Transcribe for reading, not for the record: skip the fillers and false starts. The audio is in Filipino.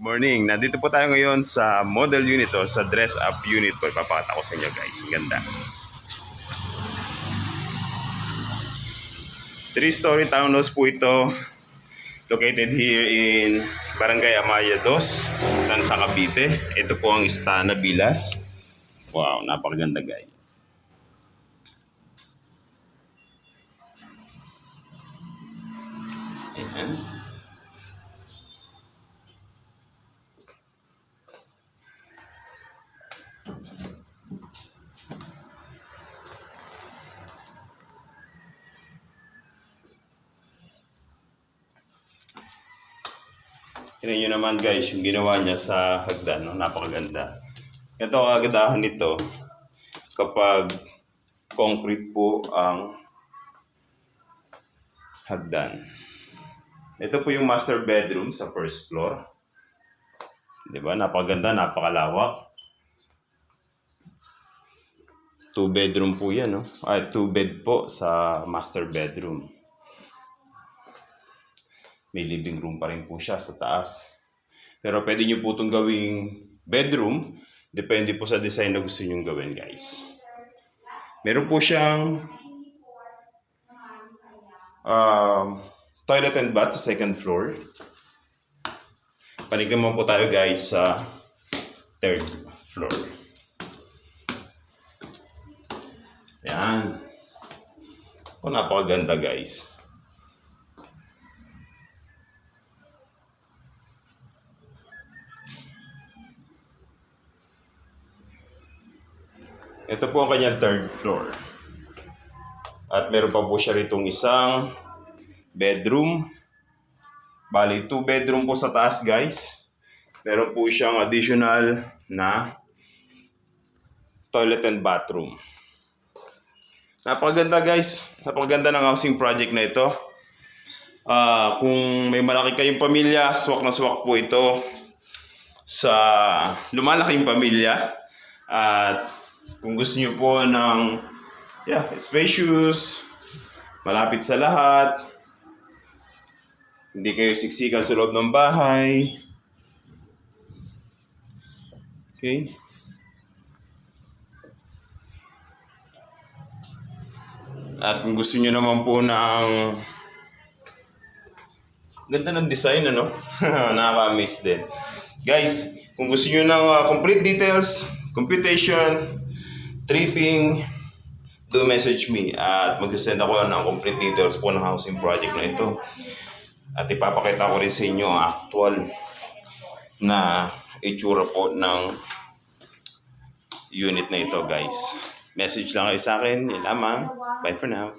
Morning. Nandito po tayo ngayon sa model unit o sa dress up unit po. Ipapakita ko sa inyo guys. Ang ganda. 3-story townhouse po ito. Located here in Barangay Amaya 2, Tansa, Cavite. Ito po ang Istana Villas. Wow, napakaganda guys. Ayan. Tignan nyo naman guys yung ginawa niya sa hagdan, no? Napakaganda. Ito ang kagandahan nito kapag concrete po ang hagdan. Ito po yung master bedroom sa first floor. Diba? Napakaganda, napakalawak. 2 bedroom po yan, no? Ay, 2 bed po sa master bedroom. May living room pa rin po siya sa taas. Pero pwede nyo po itong gawing bedroom. Depende po sa design na gusto nyo gawin, guys. Meron po siyang toilet and bath sa second floor. Panig naman po tayo, guys, sa third floor. Yan. O, napakaganda, guys. Ito po ang kanyang third floor. At meron pa po siya ritong isang bedroom. Bali, 2 bedroom po sa taas, guys. Meron po siyang additional na toilet and bathroom. Napakaganda, guys. Napakaganda ng housing project na ito. Kung may malaki kayong pamilya, swak na swak po ito sa lumalaking pamilya. At kung gusto niyo po ng spacious, malapit sa lahat, hindi kayo siksikan sa loob ng bahay. Okay. At kung gusto niyo naman po ng ganda ng design, ano? Nakaka-amaze din. Guys, kung gusto niyo ng complete details, computation, tripping, do message me at mag-send ako ng complete details po ng housing project na ito. At ipapakita ko rin sa inyo ang actual na itsura po ng unit na ito, guys. Message lang kayo sa akin. Yan lamang. Bye for now.